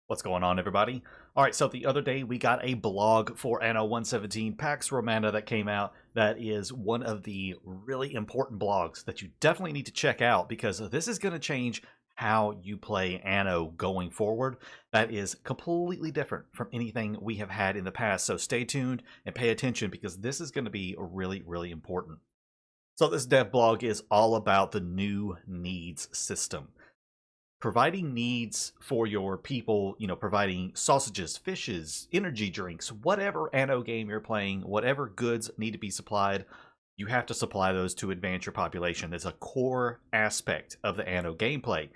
What's going on, everybody? All right, so the other day we got a blog for Anno 117 Pax Romana that came out. That is one of the really important blogs that you definitely need to check out because this is going to change how you play Anno going forward. That is completely different from anything we have had in the past. So stay tuned and pay attention because this is going to be really, really important. So this dev blog is all about the new needs system. Providing needs for your people, providing sausages, fishes, energy drinks, whatever Anno game you're playing, whatever goods need to be supplied, you have to supply those to advance your population. It's a core aspect of the Anno gameplay,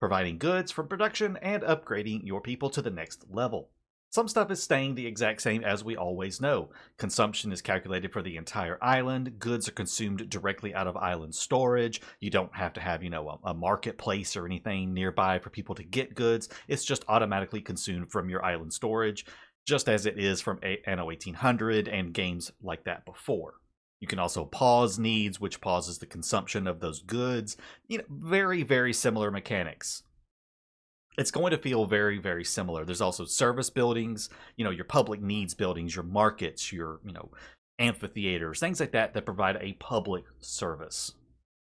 providing goods for production and upgrading your people to the next level. Some stuff is staying the exact same as we always know. Consumption is calculated for the entire island. Goods are consumed directly out of island storage. You don't have to have, a marketplace or anything nearby for people to get goods. It's just automatically consumed from your island storage, just as it is from Anno 1800 and games like that before. You can also pause needs, which pauses the consumption of those goods. Very, very similar mechanics. It's going to feel very, very similar. There's also service buildings, your public needs buildings, your markets, your, amphitheaters, things like that that provide a public service.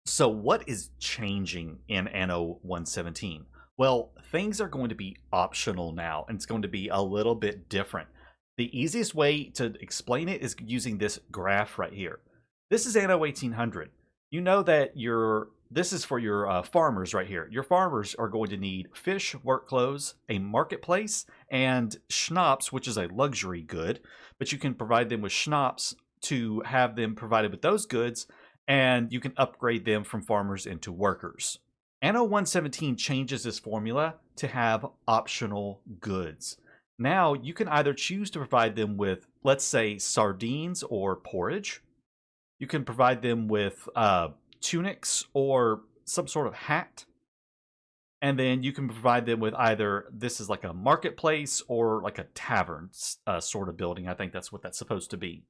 So what is changing in Anno 117? Well, things are going to be optional now, and it's going to be a little bit different. The easiest way to explain it is using this graph right here. This is Anno 1800. You know that this is for your farmers right here. Your farmers are going to need fish, work clothes, a marketplace, and schnapps, which is a luxury good. But you can provide them with schnapps to have them provided with those goods, and you can upgrade them from farmers into workers. Anno 117 changes this formula to have optional goods. Now, you can either choose to provide them with, let's say, sardines or porridge. You can provide them with tunics or some sort of hat. And then you can provide them with either, this is like a marketplace or like a tavern sort of building. I think that's what that's supposed to be.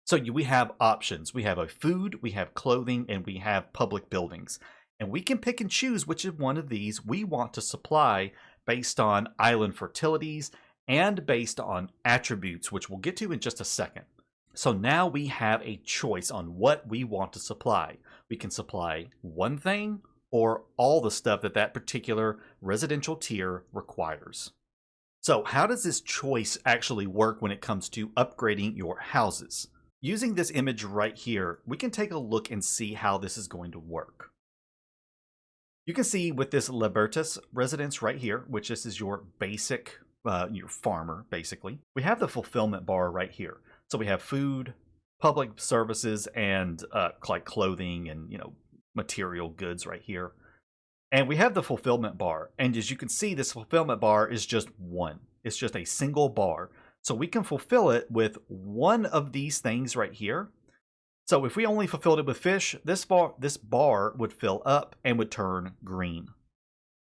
So we have options. We have a food, we have clothing, and we have public buildings. And we can pick and choose which one of these we want to supply based on island fertilities and based on attributes, which we'll get to in just a second. So now we have a choice on what we want to supply. We can supply one thing or all the stuff that particular residential tier requires. So how does this choice actually work when it comes to upgrading your houses? Using this image right here, we can take a look and see how this is going to work. You can see with this Libertas residence right here, which this is your basic, your farmer, basically. We have the fulfillment bar right here. So we have food, public services, and like clothing and material goods right here. And we have the fulfillment bar. And as you can see, this fulfillment bar is just one. It's just a single bar. So we can fulfill it with one of these things right here. So if we only fulfilled it with fish, this bar would fill up and would turn green.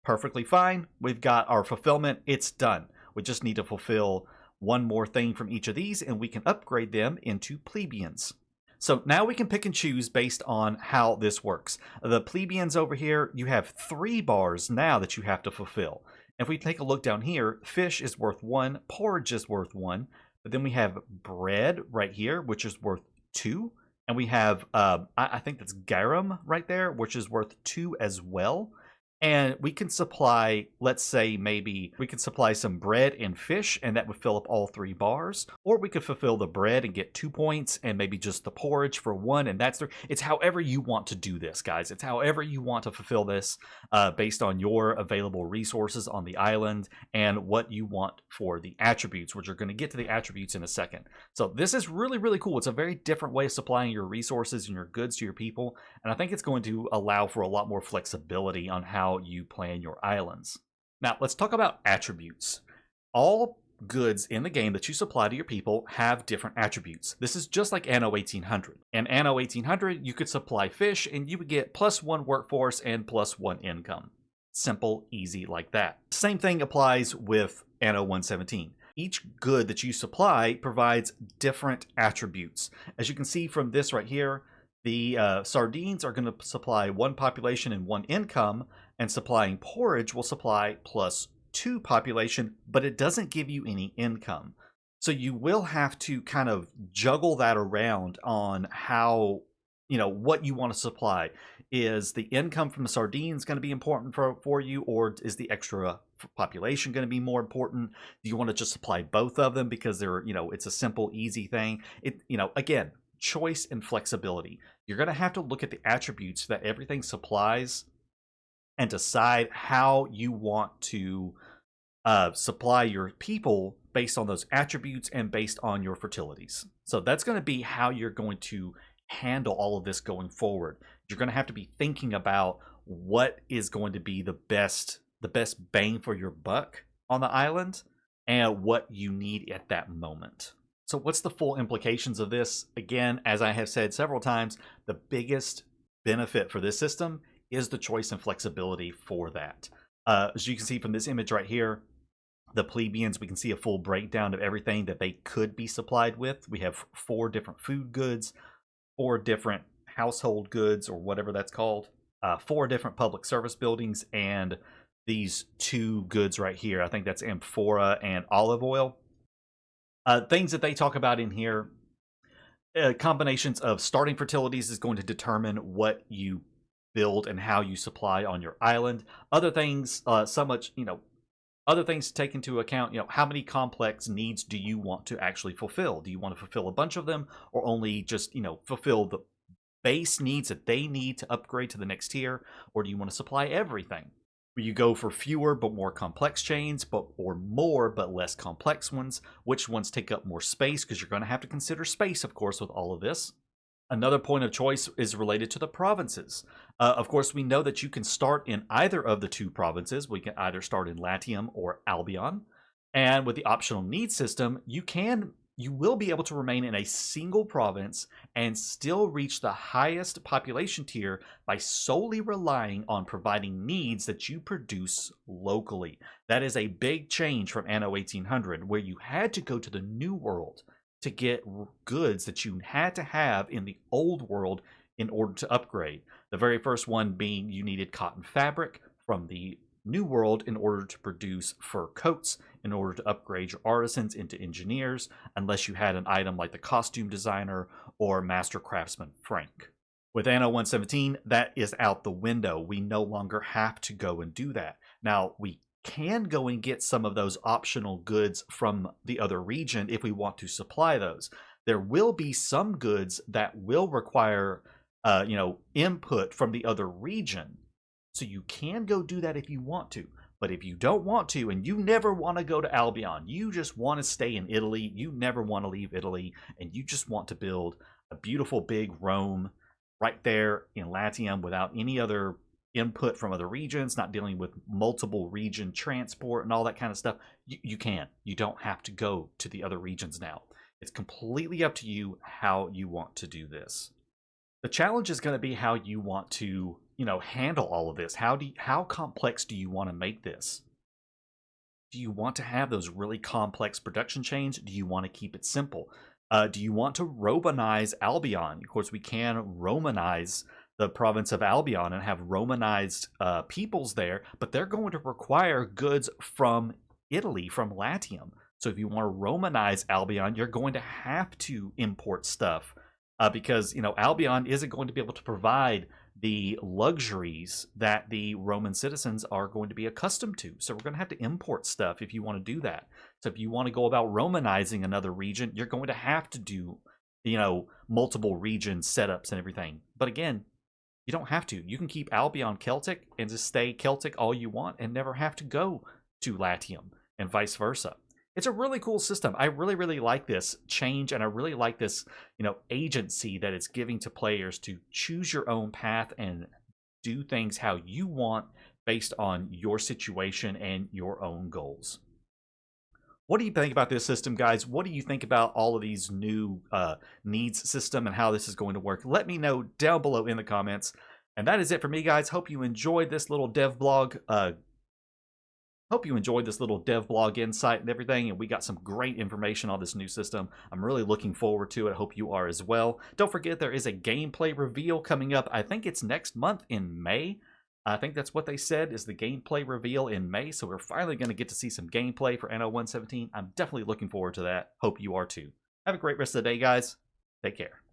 Perfectly fine. We've got our fulfillment. It's done. We just need to fulfill one more thing from each of these, and we can upgrade them into plebeians. So now we can pick and choose based on how this works. The plebeians over here, you have 3 bars now that you have to fulfill. If we take a look down here, fish is worth 1, porridge is worth 1, but then we have bread right here, which is worth 2, and we have, I think that's garum right there, which is worth 2 as well. And we can supply, let's say maybe we could supply some bread and fish, and that would fill up all 3 bars. Or we could fulfill the bread and get 2 points, and maybe just the porridge for 1, and that's 3. It's however you want to do this, guys. It's however you want to fulfill this based on your available resources on the island and what you want for the attributes, which are going to get to the attributes in a second. So this is really, really cool. It's a very different way of supplying your resources and your goods to your people, and I think it's going to allow for a lot more flexibility on how you plan your islands. Now, let's talk about attributes. All goods in the game that you supply to your people have different attributes. This is just like Anno 1800. In Anno 1800, you could supply fish and you would get +1 workforce and +1 income. Simple, easy like that. Same thing applies with Anno 117. Each good that you supply provides different attributes. As you can see from this right here, the sardines are going to supply 1 population and 1 income, and supplying porridge will supply 2 population, but it doesn't give you any income. So you will have to kind of juggle that around on how, what you want to supply. Is the income from the sardines going to be important for you, or is the extra population going to be more important? Do you want to just supply both of them because they're, it's a simple, easy thing? Again, choice and flexibility. You're going to have to look at the attributes that everything supplies and decide how you want to supply your people based on those attributes and based on your fertilities. So that's going to be how you're going to handle all of this going forward. You're going to have to be thinking about what is going to be the best bang for your buck on the island and what you need at that moment. So what's the full implications of this? Again, as I have said several times, the biggest benefit for this system is the choice and flexibility for that. As you can see from this image right here, the plebeians, we can see a full breakdown of everything that they could be supplied with. We have 4 different food goods, 4 different household goods, or whatever that's called, 4 different public service buildings, and these 2 goods right here. I think that's amphora and olive oil. Things that they talk about in here, combinations of starting fertilities is going to determine what you build and how you supply on your island. Other things, other things to take into account, how many complex needs do you want to actually fulfill? Do you want to fulfill a bunch of them, or only just, fulfill the base needs that they need to upgrade to the next tier? Or do you want to supply everything? Will you go for fewer but more complex chains, or more but less complex ones? Which ones take up more space? Because you're going to have to consider space, of course, with all of this. Another point of choice is related to the provinces. Of course, we know that you can start in either of the 2 provinces. We can either start in Latium or Albion. And with the optional needs system, you will be able to remain in a single province and still reach the highest population tier by solely relying on providing needs that you produce locally. That is a big change from Anno 1800, where you had to go to the New World to get goods that you had to have in the old world in order to upgrade. The very first one being you needed cotton fabric from the New World in order to produce fur coats, in order to upgrade your artisans into engineers, unless you had an item like the costume designer or master craftsman Frank. With Anno 117, that is out the window. We no longer have to go and do that. Now, we can go and get some of those optional goods from the other region if we want to supply those. There will be some goods that will require input from the other region. So you can go do that if you want to. But if you don't want to, and you never want to go to Albion, you just want to stay in Italy, you never want to leave Italy, and you just want to build a beautiful big Rome right there in Latium without any other input from other regions, not dealing with multiple region transport and all that kind of stuff, you can. You don't have to go to the other regions now. It's completely up to you how you want to do this. The challenge is going to be how you want to, handle all of this. How complex do you want to make this? Do you want to have those really complex production chains? Do you want to keep it simple? Do you want to Romanize Albion? Of course, we can Romanize the province of Albion and have Romanized peoples there, but they're going to require goods from Italy, from Latium. So if you want to Romanize Albion, you're going to have to import stuff because, Albion isn't going to be able to provide the luxuries that the Roman citizens are going to be accustomed to. So we're going to have to import stuff if you want to do that. So if you want to go about Romanizing another region, you're going to have to do, multiple region setups and everything. But again, you don't have to. You can keep Albion Celtic and just stay Celtic all you want and never have to go to Latium and vice versa. It's a really cool system. I really, really like this change, and I really like this, agency that it's giving to players to choose your own path and do things how you want based on your situation and your own goals. What do you think about this system, guys? What do you think about all of these new needs system and how this is going to work? Let me know down below in the comments. And that is it for me, guys. Hope you enjoyed this little dev blog. Hope you enjoyed this little dev blog insight and everything, and we got some great information on this new system. I'm really looking forward to it. I hope you are as well. Don't forget there is a gameplay reveal coming up. I think it's next month in May. I think that's what they said is the gameplay reveal in May, so we're finally going to get to see some gameplay for Anno 117. I'm definitely looking forward to that. Hope you are too. Have a great rest of the day, guys. Take care.